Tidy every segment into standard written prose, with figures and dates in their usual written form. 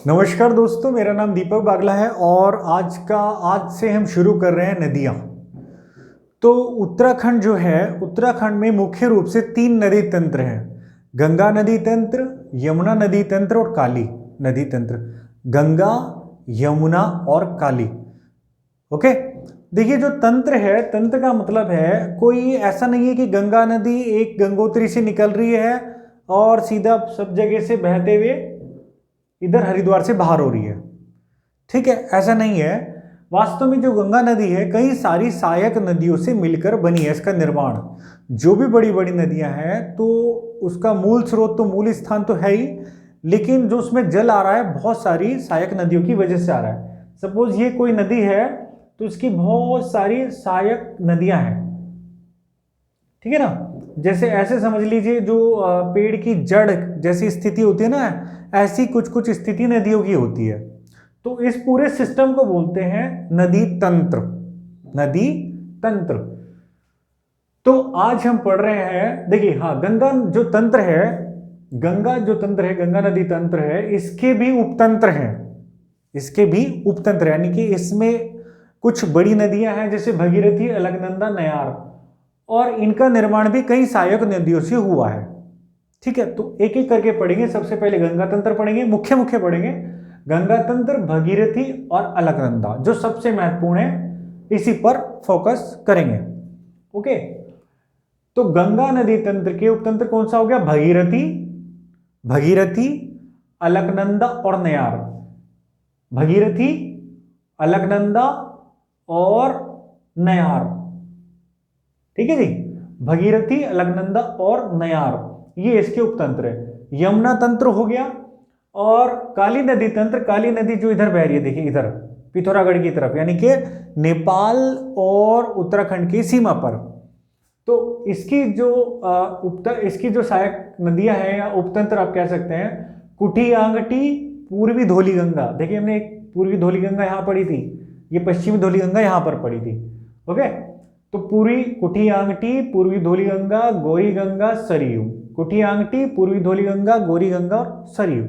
नमस्कार दोस्तों, मेरा नाम दीपक बागला है और आज से हम शुरू कर रहे हैं नदियाँ। तो उत्तराखंड जो है, उत्तराखंड में मुख्य रूप से 3 नदी तंत्र हैं। गंगा नदी तंत्र, यमुना नदी तंत्र और काली नदी तंत्र। गंगा, यमुना और काली। ओके, देखिए जो तंत्र है, तंत्र का मतलब है कोई ऐसा नहीं है कि गंगा नदी एक गंगोत्री से निकल रही है और सीधा सब जगह से बहते हुए इधर हरिद्वार से बाहर हो रही है। ठीक है, ऐसा नहीं है। वास्तव में जो गंगा नदी है कई सारी सहायक नदियों से मिलकर बनी है। इसका निर्माण, जो भी बड़ी बड़ी नदियां हैं तो उसका मूल स्रोत तो मूल स्थान तो है ही, लेकिन जो उसमें जल आ रहा है बहुत सारी सहायक नदियों की वजह से आ रहा है। सपोज ये कोई नदी है तो इसकी बहुत सारी सहायक नदियां हैं। ठीक है ना, जैसे ऐसे समझ लीजिए जो पेड़ की जड़ जैसी स्थिति होती है ना, ऐसी कुछ कुछ स्थिति नदियों की होती है। तो इस पूरे सिस्टम को बोलते हैं नदी तंत्र। नदी तंत्र। तो आज हम पढ़ रहे हैं, देखिए हाँ, गंगा जो तंत्र है, गंगा जो तंत्र है, गंगा नदी तंत्र है, इसके भी उपतंत्र हैं। इसके भी उपतंत्र यानी कि इसमें कुछ बड़ी नदियां हैं जैसे भगीरथी, अलकनंदा, नयार, और इनका निर्माण भी कई सहायक नदियों से हुआ है। ठीक है, तो एक एक करके पढ़ेंगे। सबसे पहले गंगा तंत्र पढ़ेंगे, मुख्य मुख्य पढ़ेंगे। गंगा तंत्र, भगीरथी और अलकनंदा जो सबसे महत्वपूर्ण है, इसी पर फोकस करेंगे। ओके, तो गंगा नदी तंत्र के उपतंत्र कौन सा हो गया? भगीरथी, भगीरथी, अलकनंदा और नयार। भगीरथी, अलकनंदा और नयार। ठीक है जी, भगीरथी, अलकनंदा और नयार, ये इसके उपतंत्र है। यमुना तंत्र हो गया। और काली नदी तंत्र, काली नदी जो इधर बह रही है, देखिए इधर पिथौरागढ़ की तरफ, यानी कि नेपाल और उत्तराखंड की सीमा पर। तो इसकी जो सहायक नदियां हैं या उपतंत्र आप कह सकते हैं, कुठी आंगटी, पूर्वी धौली गंगा। देखिए हमने एक पूर्वी धौली गंगा यहां पढ़ी थी, ये पश्चिमी धौली गंगा यहां पर पढ़ी थी। ओके, तो पूरी कुठी आंगटी, पूर्वी धौली गंगा, गौरी गंगा, सरयू। कुठी आंगटी, पूर्वी धौली गंगा, गौरी गंगा और सरयू।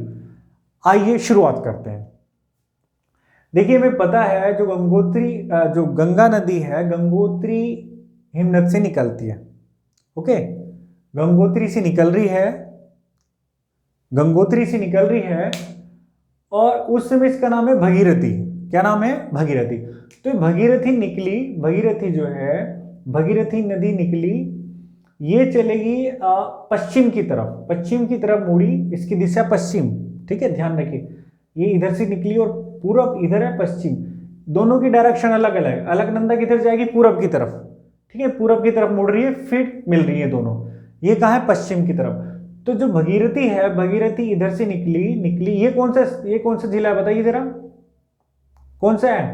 आइए शुरुआत करते हैं। देखिए हमें पता है जो जो गंगा नदी है, गंगोत्री हिमनद से निकलती है। ओके, गंगोत्री से निकल रही है, गंगोत्री से निकल रही है, और उस समय इसका नाम है भगीरथी। क्या नाम है? भगीरथी। तो भगीरथी निकली, भगीरथी जो है, भगीरथी नदी निकली, ये चलेगी पश्चिम की तरफ, पश्चिम की तरफ मुड़ी, इसकी दिशा पश्चिम। ठीक है, ध्यान रखिए, ये इधर से निकली और पूरब इधर है, पश्चिम, दोनों की डायरेक्शन अलग अलग। अलकनंदा किधर जाएगी? पूरब की तरफ। ठीक है, पूरब की तरफ मुड़ रही है, फिर मिल रही है दोनों। ये कहाँ है? पश्चिम की तरफ। तो जो भगीरथी है, भगीरथी इधर से निकली, ये कौन सा जिला है बताइए जरा, कौन सा है?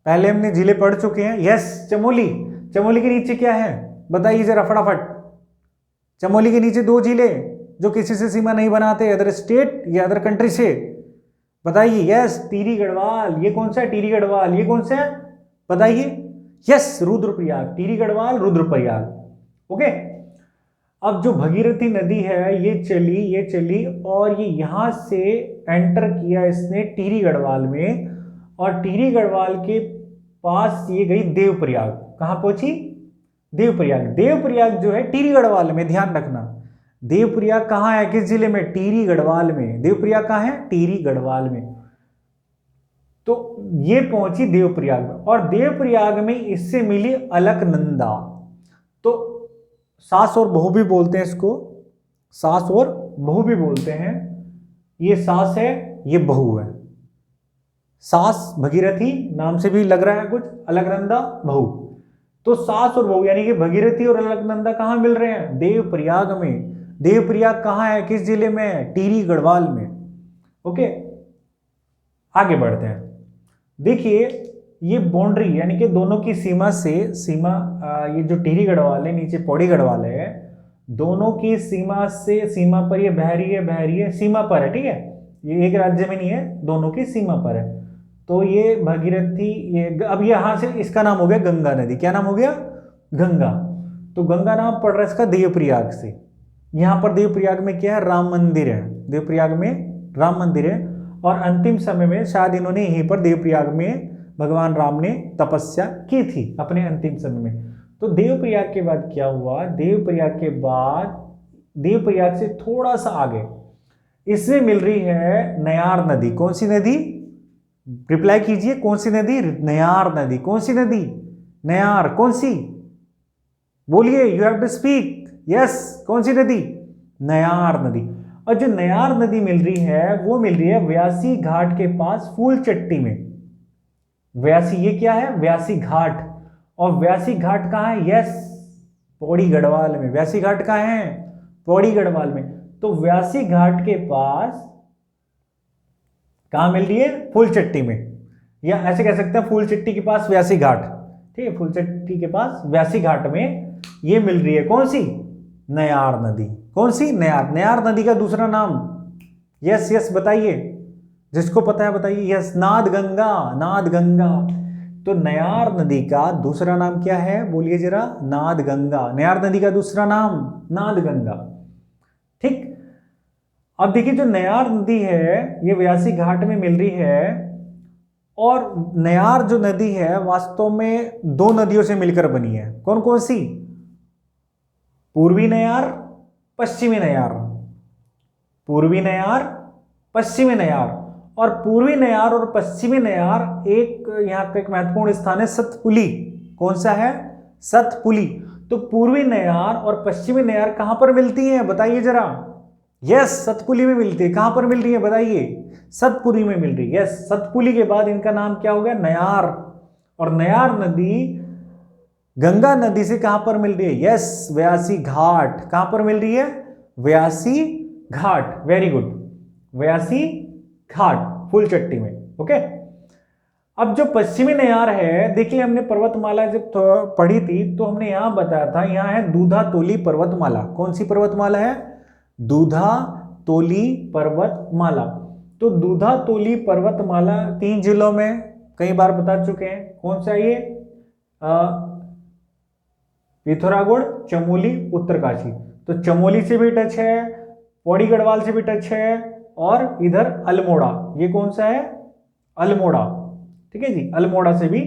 पहले हमने जिले पढ़ चुके हैं। यस, चमोली। चमोली के नीचे क्या है बताइए जरा फटाफट। चमोली के नीचे 2 जिले जो किसी से सीमा नहीं बनाते, अदर स्टेट या अदर कंट्री से, बताइए। यस, टिहरी गढ़वाल। ये कौन सा है? टिहरी गढ़वाल। ये कौन सा है बताइए? यस, रुद्रप्रयाग। टिहरी गढ़वाल, रुद्रप्रयाग। ओके, अब जो भगीरथी नदी है ये चली और ये यहां से एंटर किया इसने टिहरी गढ़वाल में, और टिहरी गढ़वाल के पास ये गई देवप्रयाग। कहां पहुंची? देवप्रयाग। देवप्रयाग जो है टिहरी गढ़वाल में, ध्यान रखना। देवप्रयाग कहां है? किस जिले में? टिहरी गढ़वाल में। देवप्रयाग कहां है? टिहरी गढ़वाल में। तो ये पहुंची देवप्रयाग में, और देवप्रयाग में इससे मिली अलकनंदा। तो सास और बहू भी बोलते हैं इसको, सास और बहू भी बोलते हैं। ये सास है, ये बहू है। सास भगीरथी नाम से भी लग रहा है कुछ, अलकनंदा बहू। तो सास और बहू यानी कि भगीरथी और अलकनंदा कहां मिल रहे हैं? देवप्रयाग में। देवप्रयाग कहां है? किस जिले में है? टिहरी गढ़वाल में। ओके, आगे बढ़ते हैं। देखिए ये बाउंड्री यानी कि दोनों की सीमा से ये जो टिहरी गढ़वाल है, नीचे पौड़ी गढ़वाल है, दोनों की सीमा पर ये बह रही है, सीमा पर है। ठीक है, ये एक राज्य में नहीं है, दोनों की सीमा पर है। तो ये भगीरथी, अब यहां से इसका नाम हो गया गंगा नदी। क्या नाम हो गया? गंगा। तो गंगा नाम पड़ रहा है इसका देवप्रयाग से। यहाँ पर देवप्रयाग में क्या है, राम मंदिर है, देवप्रयाग में राम मंदिर है। और अंतिम समय में शायद इन्होंने यहीं पर देवप्रयाग में भगवान राम ने तपस्या की थी अपने अंतिम समय में। तो देवप्रयाग के बाद क्या हुआ, देवप्रयाग के बाद देवप्रयाग से थोड़ा सा आगे इसमें मिल रही है नयार नदी। कौन सी नदी, रिप्लाई कीजिए, कौन सी नदी, नयार नदी। कौन सी नदी, नयार, कौन सी, बोलिए, you have to speak, yes, कौन सी नदी, नयार नदी। और जो नयार नदी मिल रही है वो मिल रही है व्यासी घाट के पास फूलचट्टी में। व्यासी, ये क्या है, व्यासी घाट। और व्यासी घाट कहाँ है, यस, पौड़ी गढ़वाल में। व्यासी घाट कहाँ है, पौड़ी गढ़वाल में। तो व्यासी घाट के पास कहां मिल रही है, फूलचट्टी में, या ऐसे कह सकते हैं फूलचट्टी के पास व्यासी घाट, ठीक है, फूलचट्टी के पास व्यासी घाट में ये मिल रही है कौन सी, नयार नदी। कौन सी, नयार। नयार नदी का दूसरा नाम, यस यस बताइए, जिसको पता है बताइए, यस, नाद गंगा, नाद गंगा। तो नयार नदी का दूसरा नाम क्या है, बोलिए जरा, नाद गंगा। नयार नदी का दूसरा नाम नाद गंगा, ठीक। अब देखिए जो नयार नदी है ये व्यासी घाट में मिल रही है। और नयार जो नदी है वास्तव में दो नदियों से मिलकर बनी है। कौन कौन सी, पूर्वी नयार, पश्चिमी नयार, पूर्वी नयार, पश्चिमी नयार। और पूर्वी नयार और पश्चिमी नयार एक यहां का एक महत्वपूर्ण स्थान है सतपुली। कौन सा है, सतपुली। तो पूर्वी नयार और पश्चिमी नयार कहां पर मिलती हैं बताइए जरा, यस, सतपुली में मिलती है। कहां पर मिल रही है बताइए, सतपुली में मिल रही है, यस। सतपुली के बाद इनका नाम क्या हो गया, नयार। और नयार नदी गंगा नदी से कहां पर मिल रही है, यस, व्यासी घाट। कहां पर मिल रही है, व्यासी घाट, वेरी गुड, व्यासी घाट, फूलचट्टी में, ओके। अब जो पश्चिमी नयार है, देखिए हमने पर्वतमाला जब पढ़ी थी तो हमने यहां बताया था, यहां है दूधातोली पर्वतमाला। कौन सी पर्वतमाला है, दूधातोली पर्वतमाला। तो दूधातोली पर्वतमाला 3 जिलों में कई बार बता चुके हैं। कौन सा ये, पिथौरागढ़, चमोली, उत्तरकाशी। तो चमोली से भी टच है, पौड़ी गढ़वाल से भी टच है, और इधर अल्मोड़ा, ये कौन सा है, अल्मोड़ा, ठीक है जी, अल्मोड़ा से भी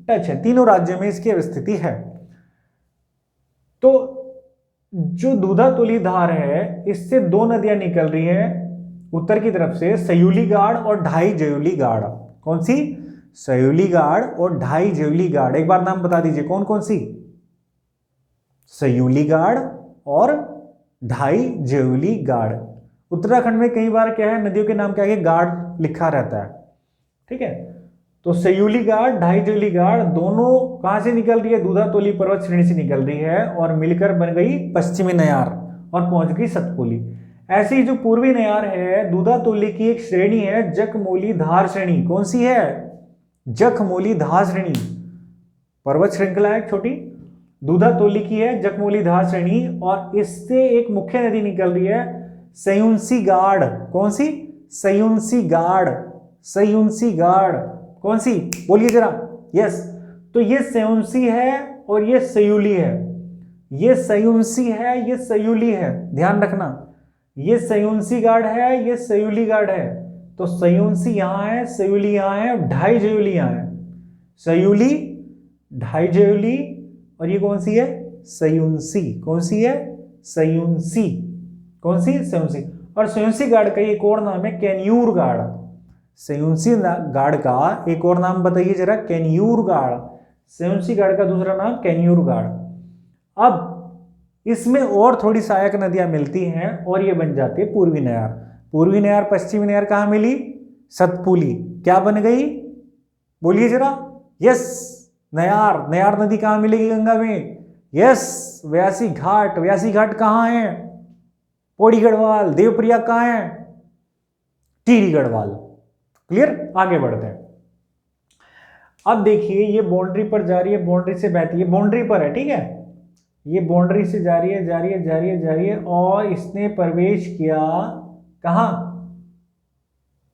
टच है। तीनों राज्यों में इसकी अवस्थिति है। तो जो दूधातोली धार है इससे दो नदियां निकल रही है उत्तर की तरफ से, सयूली गाड़ और ढाई जयूली गाड़। कौन सी, सयूली गाड़ और ढाई जयूली गाड़। एक बार नाम बता दीजिए कौन कौन सी, सयूली गाड़ और ढाई जयूली गाड़। उत्तराखंड में कई बार क्या है, नदियों के नाम क्या है, गाड़ लिखा रहता है, ठीक है। तो सयूली गाड़, ढाई जयूली गाड़ दोनों कहां से निकल रही है, दूधातोली पर्वत श्रेणी से निकल रही है और मिलकर बन गई पश्चिमी नयार और पहुंच गई सतपुली। ऐसी जो पूर्वी नयार है, दूधातोली की एक श्रेणी है जखमोली धार श्रेणी। कौन सी है, जखमोली धार श्रेणी, पर्वत श्रृंखला है छोटी, दूधातोली की है जखमोली धार श्रेणी। और इससे एक मुख्य नदी निकल रही है सयुंसी गाड़। कौन सी, सयुंसी गाड़, सयुंसी गाड़, कौन सी, बोलिए जरा, यस। तो ये सयुंसी है और ये सयूली है, ये सयुंसी है, ये सयूली है, ध्यान रखना, ये सयुंसी गाड़ है, ये सयूली गाड़ है। तो सयुंसी यहां है, सयूली यहां है, ढाई जयूली यहां है, सयूली, ढाई जयूली, और ये कौन सी है, सयुंसी। कौन सी है, सयुंसी, कौन सी, सयुंसी। और सयुंसी गाड़ का एक और नाम है कैन्यूर गाड़। सयुंसी गाड़ का एक और नाम बताइए जरा, कैन्यूर गाड़। सयुंसी गाड़ का दूसरा नाम कैन्यूर गाड़। अब इसमें और थोड़ी सहायक नदियां मिलती हैं और ये बन जाती है पूर्वी नयार। पूर्वी नयार, पश्चिमी नयार कहां मिली, सतपुली, क्या बन गई, बोलिए जरा, यस, नयार। नयार नदी कहां मिलेगी गंगा में, यस, व्यासी घाट। व्यासी घाट कहां है, पौड़ी गढ़वाल। देवप्रयाग कहां है, टिहरी गढ़वाल। क्लियर, आगे बढ़ते हैं। अब देखिए ये बाउंड्री पर जा रही है, बाउंड्री से बहती है, बाउंड्री पर है, ठीक है, ये बाउंड्री से जा रही है, जा रही है, जा रही है, जा रही है, और इसने प्रवेश किया कहां,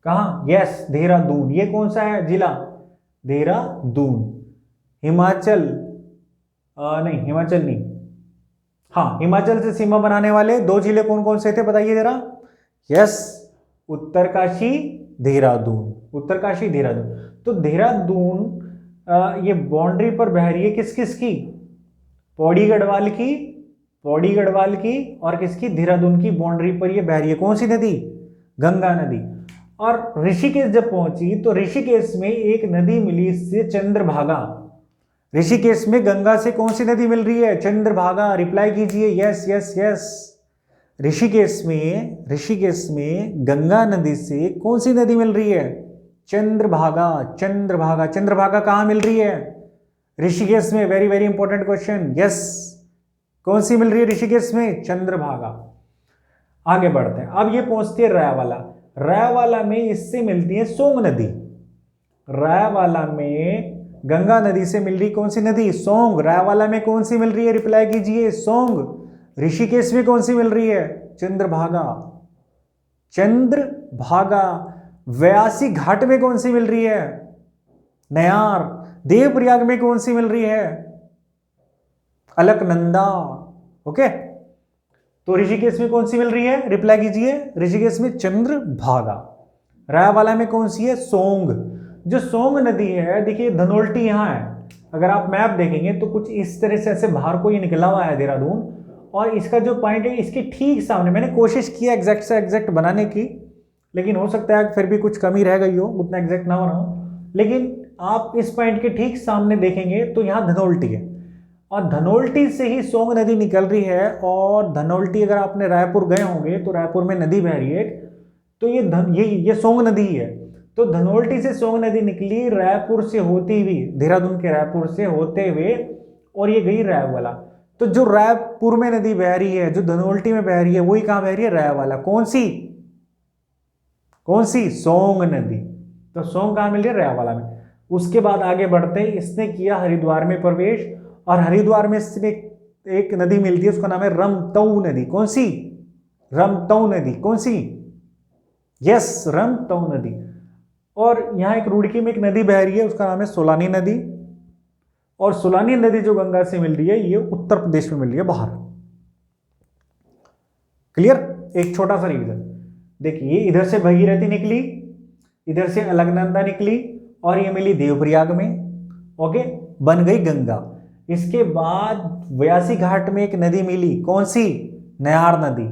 कहां, यस, देहरादून। ये कौन सा है जिला, देहरादून, हिमाचल, नहीं हिमाचल नहीं, हाँ, हिमाचल से सीमा बनाने वाले 2 जिले कौन कौन से थे बताइए जरा। यस, उत्तरकाशी देहरादून, उत्तरकाशी देहरादून। तो देहरादून ये बाउंड्री पर बह रही है किस किस की, पौड़ी गढ़वाल की, पौड़ी गढ़वाल की और किसकी, देहरादून की बाउंड्री पर ये बह रही है कौन सी नदी, गंगा नदी। और ऋषिकेश जब पहुंची तो ऋषिकेश में एक नदी मिली इससे, चंद्रभागा। ऋषिकेश में गंगा से कौन सी नदी मिल रही है, चंद्रभागा। रिप्लाई कीजिए यस यस यस। ऋषिकेश में गंगा नदी से कौन सी नदी मिल रही है, चंद्रभागा। चंद्रभागा, चंद्रभागा कहां मिल रही है, ऋषिकेश में। Very very important question. Yes, कौन सी मिल रही है ऋषिकेश में, चंद्रभागा। आगे बढ़ते हैं, अब ये पहुंचती है रायवाला। रायवाला में इससे मिलती है सोंग नदी। रायवाला में गंगा नदी से मिल रही कौन सी नदी, सोंग। रायवाला में कौन सी मिल रही है, रिप्लाई कीजिए, सोंग। ऋषिकेश में कौन सी मिल रही है, चंद्रभागा। चंद्रभागा। व्यासी घाट में कौन सी मिल रही है, नयार। देवप्रयाग में कौन सी मिल रही है, अलकनंदा। ओके, तो ऋषिकेश में कौन सी मिल रही है, रिप्लाई कीजिए, ऋषिकेश में चंद्रभागा। रायवाला में कौन सी है, सोंग। जो सोंग नदी है, देखिए धनोल्टी यहां है, अगर आप मैप देखेंगे तो कुछ इस तरह से ऐसे बाहर को ये निकला हुआ है देहरादून, और इसका जो पॉइंट है इसके ठीक सामने। मैंने कोशिश किया एग्जैक्ट से एग्जैक्ट बनाने की, लेकिन हो सकता है फिर भी कुछ कमी रह गई हो, उतना एग्जैक्ट ना बनाओ। लेकिन आप इस पॉइंट के ठीक सामने देखेंगे तो यहाँ धनोल्टी है, और धनोल्टी से ही सोंग नदी निकल रही है। और धनोल्टी, अगर आपने रायपुर गए होंगे तो रायपुर में नदी बह रही है, तो ये सोंग नदी है। तो धनोल्टी से सोंग नदी निकली रायपुर से होती हुई, देहरादून के रायपुर से होते हुए, और ये गई रायवाला। तो जो रायपुर में नदी बह रही है, जो धनोल्टी में बह रही है, वही कहां बह रही है, रायवाला। कौन सी, कौन सी, सोंग नदी। तो सोंग कहां मिल रही है, रायवाला में। उसके बाद आगे बढ़ते इसने किया हरिद्वार में प्रवेश, और हरिद्वार में एक नदी मिलती है, उसका नाम है रमतऊ नदी। कौन सी, रमतऊ नदी। कौन सी, यस, रमतऊ नदी। और यहां एक रुड़की में एक नदी बह रही है, उसका नाम है सोलानी नदी। और सोलानी नदी जो गंगा से मिल रही है, ये उत्तर प्रदेश में मिल रही है, बाहर। क्लियर। एक छोटा सा रिवीजन देखिए, इधर से भगीरथी निकली, इधर से अलकनंदा निकली, और ये मिली देवप्रयाग में। ओके, बन गई गंगा। इसके बाद व्यासी घाट में एक नदी मिली, कौन सी, नयार नदी।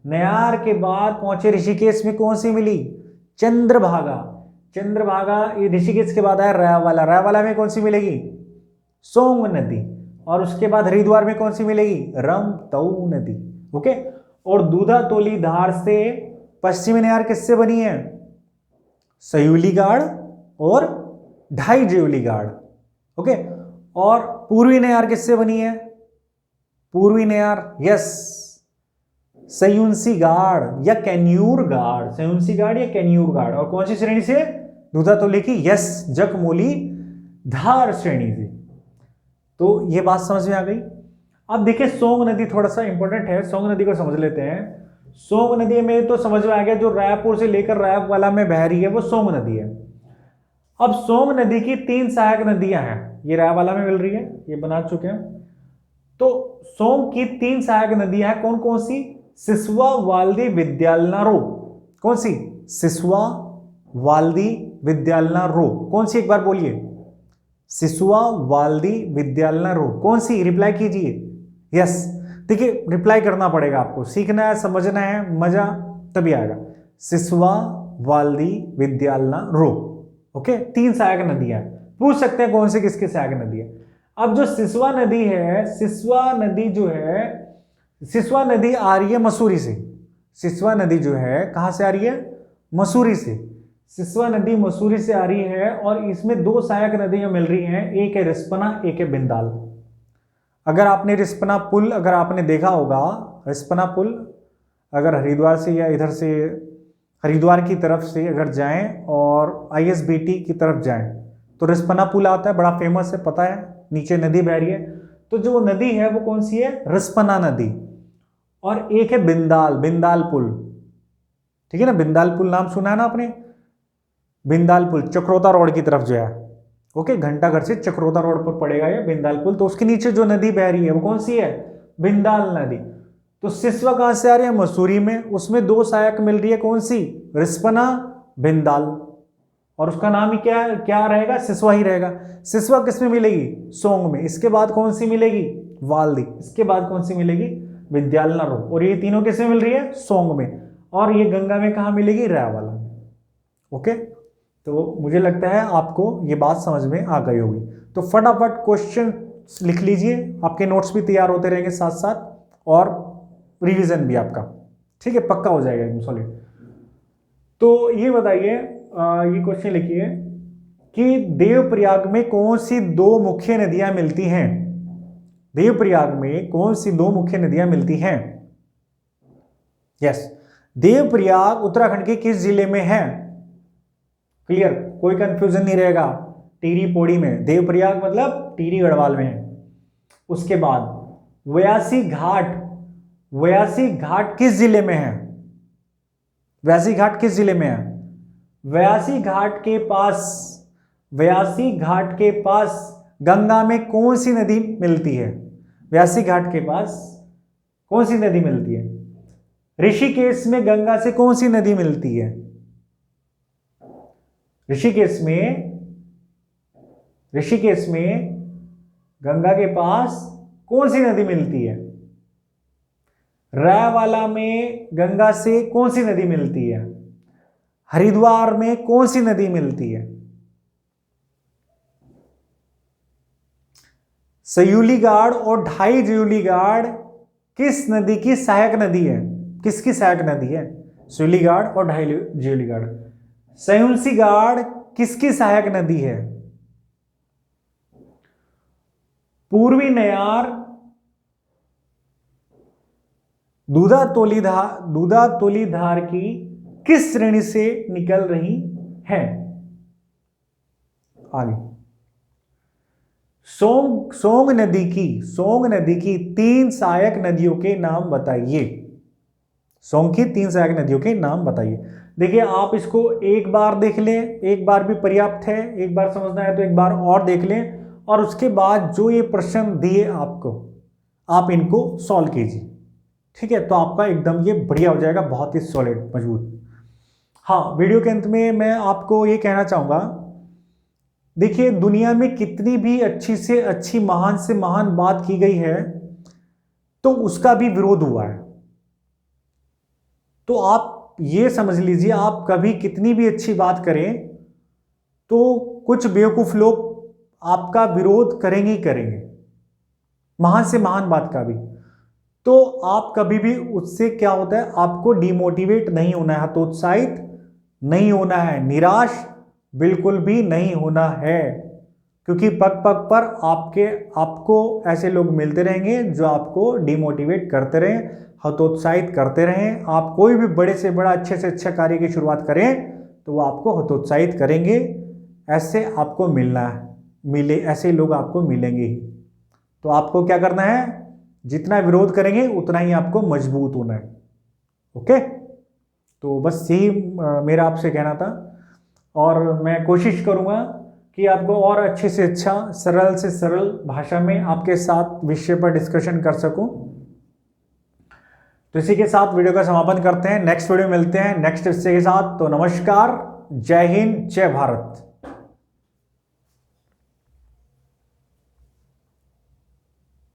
नयार के बाद पहुंचे ऋषिकेश में, कौन सी मिली, चंद्रभागा। चंद्रभागा, ये ऋषिकेश के बाद आया रायवाला। रायवाला में कौन सी मिलेगी, सोंग नदी। और उसके बाद हरिद्वार में कौन सी मिलेगी, रमतऊ नदी। ओके, और दूधा तोली धार से पश्चिमी नयार किससे बनी है, सयूली गाड़ और ढाई जेवली गाड़। ओके, और पूर्वी नयार किससे बनी है, पूर्वी नयार, यस, सयूंसी गाड़ या कैन्यूर गाड़। सयूंसी गाड़ या कैन्यूर गाड़। और कौन सी श्रेणी से, दूधा तोली की, यस, जकमोली धार श्रेणी से। तो ये बात समझ में आ गई। अब देखिए सोंग नदी थोड़ा सा इंपॉर्टेंट है, सोंग नदी को समझ लेते हैं। सोंग नदी में तो समझ में आ गया, जो रायपुर से लेकर रायवाला में बह रही है वो सोंग नदी है। अब सोंग नदी की 3 सहायक नदियां हैं, ये रायवाला में मिल रही है, ये बना चुके हैं। तो सोंग की 3 सहायक नदियां हैं, कौन कौन सी, सिसवा, वाल्दी, विद्यालना, रो। कौन सी, सिसवा, वाल्दी, विद्यालना, रो। कौन सी, एक बार बोलिए, सिसवा, वाल्दी, विद्यालना, रो। कौन सी, रिप्लाई कीजिए, यस। देखिए रिप्लाई करना पड़ेगा आपको, सीखना है, समझना है, मजा तभी आएगा। सिसवा, वाल्दी, विद्यालना, रो। ओके, 3 सहायक नदियां। पूछ सकते हैं कौन सी किसकी सहायक नदी है। अब जो सिसवा नदी है, सिसवा नदी जो है, सिसवा नदी आ रही है मसूरी से। सिसवा नदी जो है कहां से आ रही है, मसूरी से। सिसवा नदी मसूरी से आ रही है, और इसमें 2 सहायक नदियां मिल रही हैं, एक है रिस्पना, एक है बिंदाल। अगर आपने रिस्पना पुल अगर आपने देखा होगा, रिस्पना पुल अगर हरिद्वार से या इधर से हरिद्वार की तरफ से अगर जाएं और ISBT की तरफ जाएं तो रिस्पना पुल आता है, बड़ा फेमस है, पता है, नीचे नदी बह रही है। तो जो नदी है वो कौन सी है, रिस्पना नदी। और एक है बिंदाल, बिंदाल पुल, ठीक है ना, बिंदाल पुल नाम सुना है ना आपने, बिंदाल पुल चक्रोता रोड की तरफ जो है। ओके, घंटाघर से चक्रोता रोड पर पड़ेगा ये बिंदाल पुल। तो उसके नीचे जो नदी बह रही है वो कौन सी है, बिंदाल नदी। तो सिसवा कहां से आ रही है? मसूरी में। उसमें दो सहायक मिल रही है, कौन सी? रिस्पना, बिंदाल। और उसका नाम ही क्या क्या रहेगा? सिसवा ही रहेगा। सिसवा किस में मिलेगी? सोंग में। इसके बाद कौन सी मिलेगी? वाल्दी। इसके बाद कौन सी मिलेगी? विद्यालना रो। और ये तीनों किसमें मिल रही है? सोंग में। और ये गंगा में कहां मिलेगी? रैवाला। ओके, तो मुझे लगता है आपको ये बात समझ में आ गई होगी। तो फटाफट क्वेश्चन लिख लीजिए, आपके नोट्स भी तैयार होते रहेंगे साथ साथ, और रिवीजन भी आपका, ठीक है, पक्का हो जाएगा एकदम सॉलिड। तो ये बताइए, ये क्वेश्चन लिखिए कि देवप्रयाग में कौन सी दो मुख्य नदियां मिलती हैं? देवप्रयाग में कौन सी दो मुख्य नदियां मिलती हैं? यस, देवप्रयाग उत्तराखंड के किस जिले में है? क्लियर, कोई कंफ्यूजन नहीं रहेगा। टिहरी पौड़ी में। देवप्रयाग मतलब टिहरी गढ़वाल में है। उसके बाद व्यासी घाट, व्यासी घाट किस जिले में है? व्यासी घाट किस जिले में है? व्यासी घाट के पास, व्यासी घाट के पास गंगा में कौन सी नदी मिलती है? व्यासी घाट के पास कौन सी नदी मिलती है? ऋषिकेश में गंगा से कौन सी नदी मिलती है? ऋषिकेश में गंगा के पास कौन सी नदी मिलती है? रैवाला में गंगा से कौन सी नदी मिलती है? हरिद्वार में कौन सी नदी मिलती है? सयूलीगाड़ और ढाई जयूलीगाड़ किस नदी की सहायक नदी है? किसकी सहायक नदी है? सयूलीगाड़ और ढाई जयूलीगाड़। सयूंसीगाड़ किसकी सहायक नदी है? पूर्वी नयार दूधा तोलीधार की किस श्रेणी से निकल रही है? आगे, सोंग नदी की तीन सहायक नदियों के नाम बताइए। सोंग की तीन सहायक नदियों के नाम बताइए। देखिए, आप इसको एक बार देख लें, एक बार भी पर्याप्त है। एक बार समझना है तो एक बार और देख लें, और उसके बाद जो ये प्रश्न दिए आपको, आप इनको सॉल्व कीजिए, ठीक है। तो आपका एकदम ये बढ़िया हो जाएगा, बहुत ही सॉलिड, मजबूत। हाँ, वीडियो के अंत में मैं आपको ये कहना चाहूंगा, देखिए, दुनिया में कितनी भी अच्छी से अच्छी, महान से महान बात की गई है, तो उसका भी विरोध हुआ है। तो आप ये समझ लीजिए, आप कभी कितनी भी अच्छी बात करें तो कुछ बेवकूफ लोग आपका विरोध करेंगे ही करेंगे, महान से महान बात का भी। तो आप कभी भी उससे क्या होता है, आपको डिमोटिवेट नहीं होना है, हतोत्साहित नहीं होना है, निराश बिल्कुल भी नहीं होना है, क्योंकि पग पग पर आपको ऐसे लोग मिलते रहेंगे जो आपको डिमोटिवेट करते रहें, हतोत्साहित करते रहें। आप कोई भी बड़े से बड़ा, अच्छे से अच्छा कार्य की शुरुआत करें तो वो आपको हतोत्साहित करेंगे। ऐसे आपको ऐसे लोग आपको मिलेंगे ही। तो आपको क्या करना है, जितना विरोध करेंगे उतना ही आपको मजबूत होना है। ओके, तो बस यही मेरा आपसे कहना था, और मैं कोशिश करूंगा कि आपको और अच्छे से अच्छा, सरल से सरल भाषा में आपके साथ विषय पर डिस्कशन कर सकूं। तो इसी के साथ वीडियो का समापन करते हैं। नेक्स्ट वीडियो में मिलते हैं नेक्स्ट विषय के साथ। तो नमस्कार, जय हिंद, जय भारत।